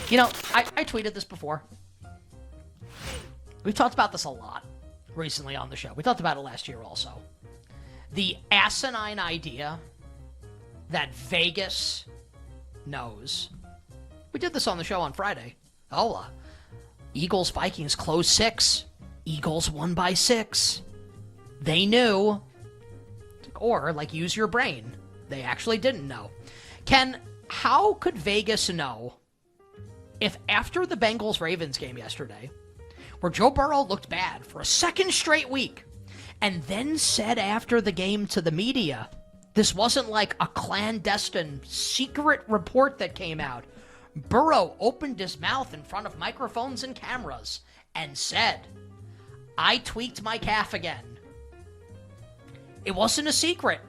You know, I tweeted this before. We've talked about this a lot recently on the show. We talked about it last year also. The asinine idea that Vegas knows. We did this on the show on Friday. Eagles-Vikings closed 6. Eagles won by 6. They knew. Or, use your brain. They actually didn't know. Ken, how could Vegas know if after the Bengals-Ravens game yesterday, where Joe Burrow looked bad for a second straight week, and then said after the game to the media, this wasn't like a clandestine secret report that came out. Burrow opened his mouth in front of microphones and cameras and said, I tweaked my calf again. It wasn't a secret.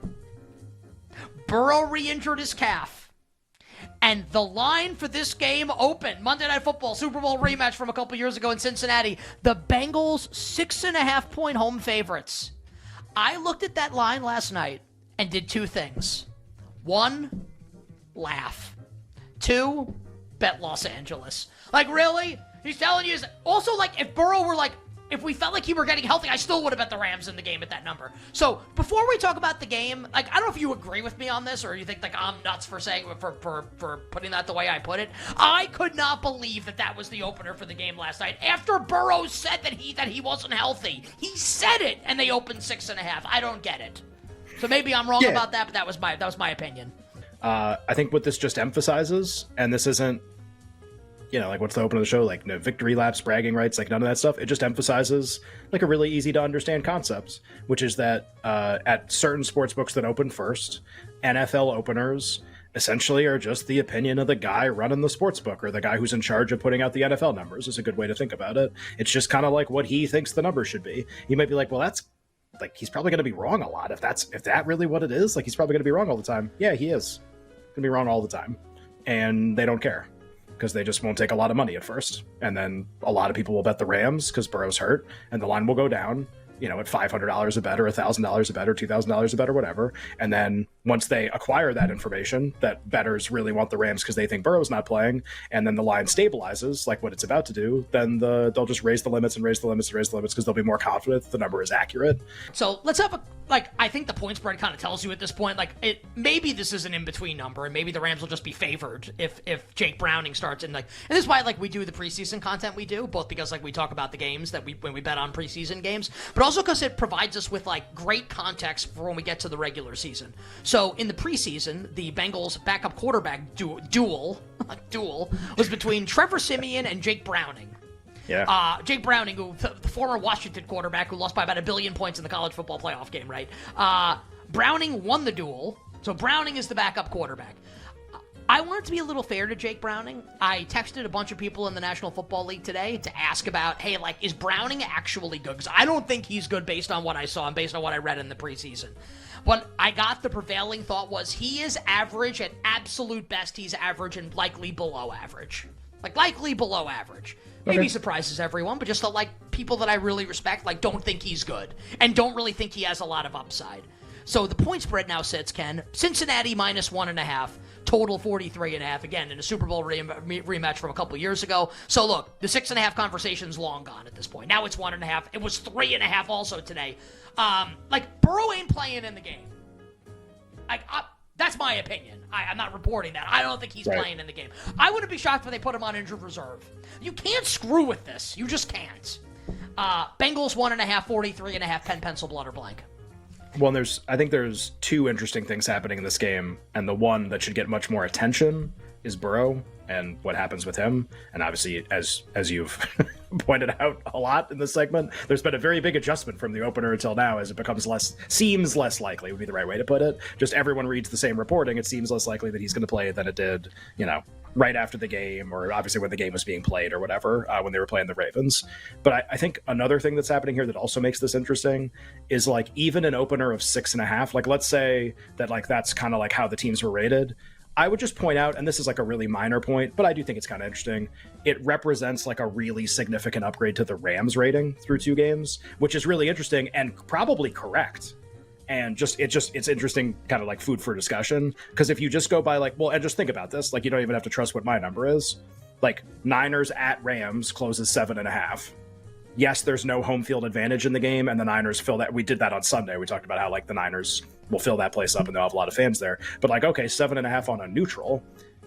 Burrow re-injured his calf. And the line for this game opened. Monday Night Football, Super Bowl rematch from a couple years ago in Cincinnati. The Bengals 6.5-point home favorites. I looked at that line last night and did 2 things. 1, laugh. 2, bet Los Angeles. Really? He's telling you. Also, if Burrow were if we felt like he were getting healthy, I still would have bet the Rams in the game at that number. So before we talk about the game, I don't know if you agree with me on this or you think I'm nuts for saying for putting that the way I put it. I could not believe that was the opener for the game last night. After Burrow said that he wasn't healthy, he said it, and they opened 6.5. I don't get it. So maybe I'm wrong about that, but that was my opinion. I think what this just emphasizes, and this isn't, what's the opener of the show? No victory laps, bragging rights, none of that stuff. It just emphasizes a really easy to understand concept, which is that at certain sports books that open first, NFL openers essentially are just the opinion of the guy running the sports book or the guy who's in charge of putting out the NFL numbers is a good way to think about it. It's just kind of what he thinks the number should be. You might be well, that's he's probably going to be wrong a lot. If that really what it is, he's probably going to be wrong all the time. Yeah, he is going to be wrong all the time. And they don't care. Because they just won't take a lot of money at first. And then a lot of people will bet the Rams because Burrow's hurt, and the line will go down, at $500 a bet or $1,000 a bet or $2,000 a bet or whatever. And then once they acquire that information that bettors really want the Rams because they think Burrow's not playing, and then the line stabilizes like what it's about to do, then they'll just raise the limits and raise the limits and raise the limits because they'll be more confident that the number is accurate. So let's have I think the point spread kind of tells you at this point, maybe this is an in-between number, and maybe the Rams will just be favored if Jake Browning starts and this is why we do the preseason content we do, both because we talk about the games when we bet on preseason games, but also because it provides us with great context for when we get to the regular season. So in the preseason, the Bengals backup quarterback duel was between Trevor Siemian and Jake Browning. Yeah. Jake Browning, the former Washington quarterback who lost by about 1 billion points in the college football playoff game, right? Browning won the duel, so Browning is the backup quarterback. I wanted to be a little fair to Jake Browning. I texted a bunch of people in the National Football League today to ask about, hey, is Browning actually good? Because I don't think he's good based on what I saw and based on what I read in the preseason. What I got, the prevailing thought was he is average. At absolute best, he's average and likely below average. Likely below average. Maybe surprises everyone, but just people that I really respect, don't think he's good and don't really think he has a lot of upside. So the point spread now sits, Ken, Cincinnati minus 1.5, total 43.5, again, in a Super Bowl rematch from a couple years ago. So look, the 6.5 conversation's long gone at this point. Now it's 1.5. It was 3.5 also today. Burrow ain't playing in the game. That's my opinion. I'm not reporting that. I don't think he's playing in the game. I wouldn't be shocked if they put him on injured reserve. You can't screw with this. You just can't. Bengals 1.5, 43.5, pen, pencil, blood, or blank. Well, I think there's 2 interesting things happening in this game, and the one that should get much more attention is Burrow and what happens with him. And obviously, as you've pointed out a lot in this segment, there's been a very big adjustment from the opener until now as it seems less likely would be the right way to put it. Just everyone reads the same reporting. It seems less likely that he's going to play than it did, right after the game, or obviously when the game was being played or whatever, when they were playing the Ravens. But I think another thing that's happening here that also makes this interesting is even an opener of 6.5, let's say that that's kind of how the teams were rated. I would just point out, and this is a really minor point, but I do think it's kind of interesting. It represents a really significant upgrade to the Rams rating through 2 games, which is really interesting and probably correct. And it's interesting, kind of food for discussion. Because if you just go by and just think about this, you don't even have to trust what my number is. Like, Niners at Rams closes 7.5. Yes, there's no home field advantage in the game, and the Niners fill that. We did that on Sunday. We talked about how, like, the Niners will fill that place up and they'll have a lot of fans there. But, like, okay, 7.5 on a neutral,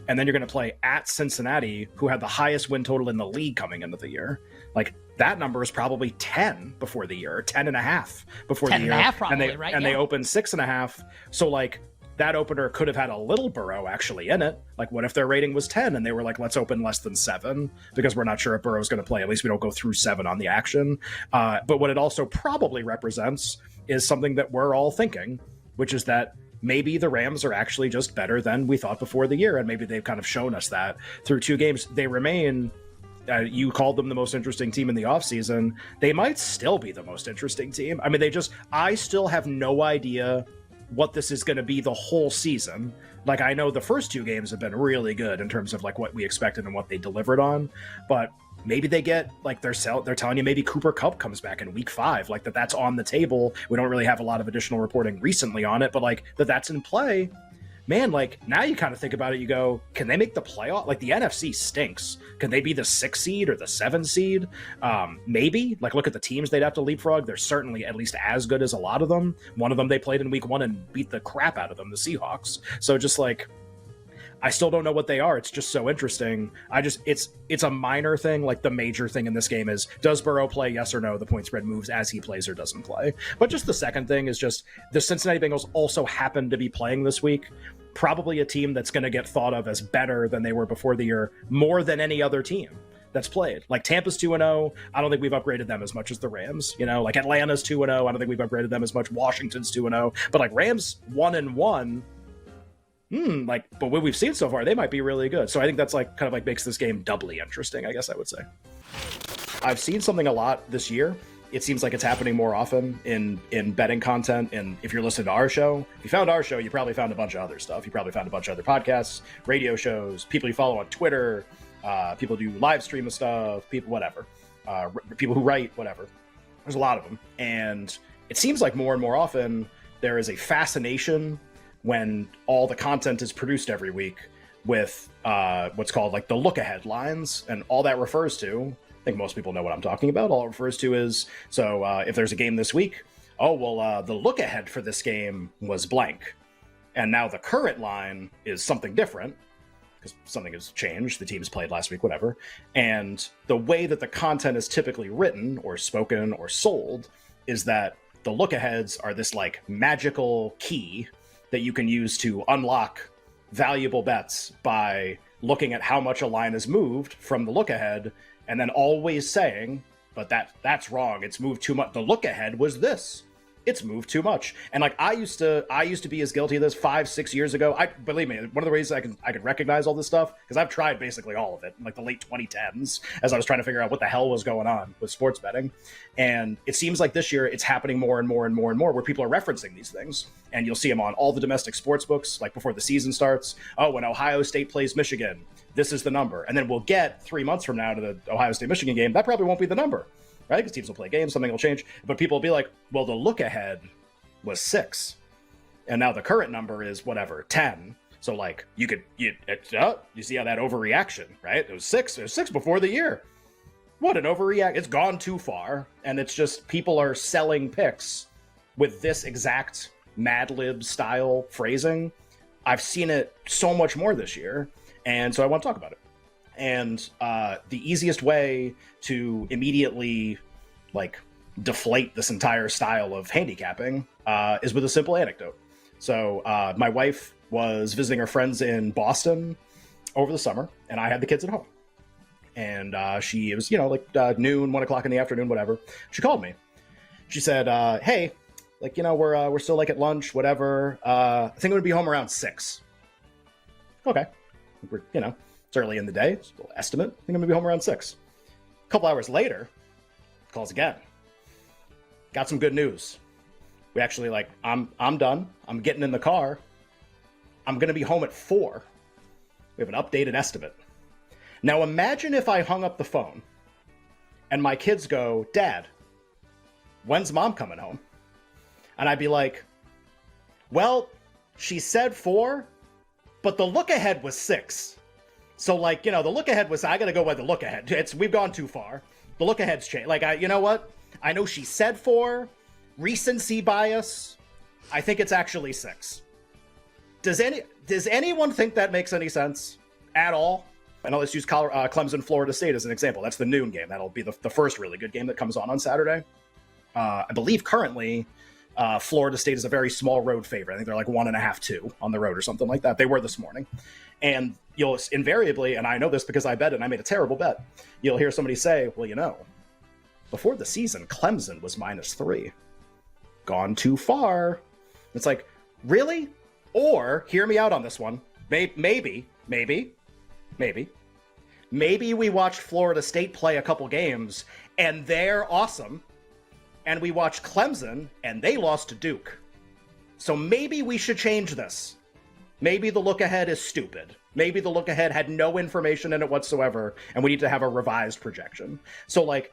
and then you're going to play at Cincinnati, who had the highest win total in the league coming into the year. Like, that number is probably 10 before the year, or 10.5 before the year. 10.5 probably, right? And they opened 6.5. So, like, that opener could have had a little Burrow actually in it. Like, what if their rating was 10 and they were like, let's open less than 7 because we're not sure if Burrow's going to play. At least we don't go through 7 on the action. But what it also probably represents is something that we're all thinking, which is that maybe the Rams are actually just better than we thought before the year. And maybe they've kind of shown us that through 2 games. They remain... you called them the most interesting team in the offseason. They might still be the most interesting team. I mean, I still have no idea what this is going to be the whole season. Like, I know the first 2 games have been really good in terms of like what we expected and what they delivered on, but maybe they get like they're telling you maybe Cooper Kupp comes back in week 5, like that's on the table. We don't really have a lot of additional reporting recently on it, but like that's in play. Man, like, now you kind of think about it, you go, can they make the playoff? Like, the NFC stinks. Can they be the 6 seed or the 7 seed? Maybe. Like, look at the teams they'd have to leapfrog. They're certainly at least as good as a lot of them. One of them they played in week 1 and beat the crap out of them, the Seahawks. So just like, I still don't know what they are. It's just so interesting. It's a minor thing. Like, the major thing in this game is, does Burrow play? Yes or no? The point spread moves as he plays or doesn't play. But just the second thing is just the Cincinnati Bengals also happen to be playing this week. Probably a team that's going to get thought of as better than they were before the year, more than any other team that's played. Like, Tampa's 2-0. I don't think we've upgraded them as much as the Rams. You know, like, Atlanta's 2-0. I don't think we've upgraded them as much. Washington's 2-0. But like, Rams 1-1. Like, but what we've seen so far, they might be really good. So I think that's like kind of like makes this game doubly interesting, I guess I would say. I've seen something a lot this year. It seems like it's happening more often in betting content. And if you're listening to our show, if you found our show, you probably found a bunch of other stuff. You probably found a bunch of other podcasts, radio shows, people you follow on Twitter, people do live stream of stuff, people, whatever, people who write, whatever. There's a lot of them. And it seems like more and more often there is a fascination when all the content is produced every week with what's called like the look ahead lines. And all that refers to, I think most people know what I'm talking about. All it refers to is, so if there's a game this week, oh, well, the look ahead for this game was blank. And now the current line is something different because something has changed. The teams played last week, whatever. And the way that the content is typically written or spoken or sold is that the look aheads are this like magical key that you can use to unlock valuable bets by looking at how much a line has moved from the look ahead and then always saying, but that's wrong. It's moved too much. The look ahead was this. It's moved too much. And like, I used to be as guilty of this 5-6 years ago. Believe me, one of the ways I can recognize all this stuff, because I've tried basically all of it in like the late 2010s as I was trying to figure out what the hell was going on with sports betting. And it seems like this year it's happening more and more and more and more where people are referencing these things. And you'll see them on all the domestic sports books, like before the season starts. Oh, when Ohio State plays Michigan, this is the number. And then we'll get 3 months from now to the Ohio State-Michigan game. That probably won't be the number. Right? Because teams will play games, something will change. But people will be like, well, the look ahead was 6. And now the current number is whatever, 10. So like you see how that overreaction, right? It was 6. It was 6 before the year. What an overreact. It's gone too far. And it's just people are selling picks with this exact Mad Lib style phrasing. I've seen it so much more this year. And so I want to talk about it. And the easiest way to immediately like deflate this entire style of handicapping is with a simple anecdote. So my wife was visiting her friends in Boston over the summer, and I had the kids at home. And she was, noon, 1 o'clock in the afternoon, whatever. She called me. She said, "Hey, like, we're still like at lunch, whatever. I think I'm gonna be home around 6." Okay, we're it's early in the day. It's a little estimate. I think I'm gonna be home around 6. A couple hours later, calls again. Got some good news. We actually I'm done. I'm getting in the car. I'm gonna be home at 4. We have an updated estimate. Now imagine if I hung up the phone and my kids go, "Dad, when's mom coming home?" And I'd be like, "Well, she said 4, but the look ahead was 6. So, like, the look ahead was, I got to go by the look ahead. We've gone too far. The look ahead's changed. Like, you know what? I know she said 4. Recency bias. I think it's actually 6. Does anyone think that makes any sense at all? And let's use Clemson, Florida State as an example. That's the noon game. That'll be the first really good game that comes on Saturday. I believe currently Florida State is a very small road favorite. I think they're like 1.5, 2 on the road or something like that. They were this morning. And you'll invariably, and I know this because I bet it and I made a terrible bet, you'll hear somebody say, well, before the season, Clemson was -3. Gone too far. It's like, really? Or, hear me out on this one. Maybe we watched Florida State play a couple games and they're awesome. And we watched Clemson and they lost to Duke. So maybe we should change this. Maybe the look ahead is stupid. Maybe the look ahead had no information in it whatsoever, and we need to have a revised projection. So, like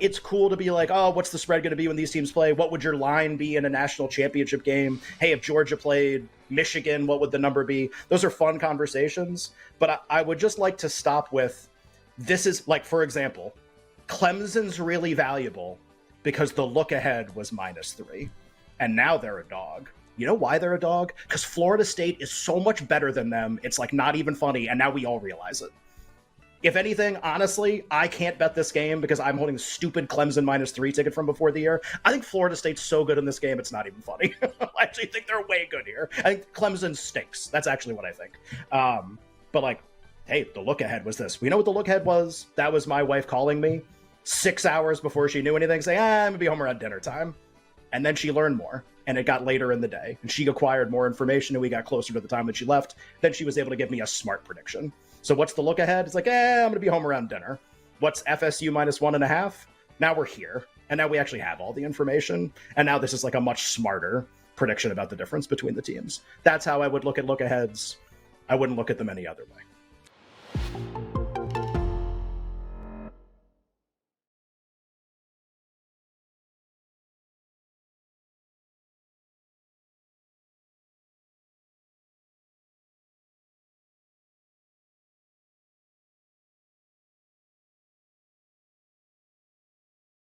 it's cool to be like, oh, what's the spread going to be when these teams play? What would your line be in a national championship game? Hey, if Georgia played Michigan, what would the number be? Those are fun conversations, but I would just like to stop with, this is, like, for example, Clemson's really valuable because the look ahead was -3, and now they're a dog. You know why they're a dog? Because Florida State is so much better than them. It's like not even funny, and now we all realize it. If anything, honestly, I can't bet this game because I'm holding the stupid Clemson -3 ticket from before the year. I think Florida State's so good in this game, it's not even funny. I actually think they're way good here. I think Clemson stinks. That's actually what I think. But, like, hey, the look ahead was this. We know what the look ahead was? That was my wife calling me 6 hours before she knew anything, saying, I'm going to be home around dinner time. And then she learned more, and it got later in the day, and she acquired more information, and we got closer to the time that she left. Then she was able to give me a smart prediction. So what's the look ahead? It's like, I'm going to be home around dinner. What's FSU -1.5? Now we're here, and now we actually have all the information, and now this is like a much smarter prediction about the difference between the teams. That's how I would look at look aheads. I wouldn't look at them any other way.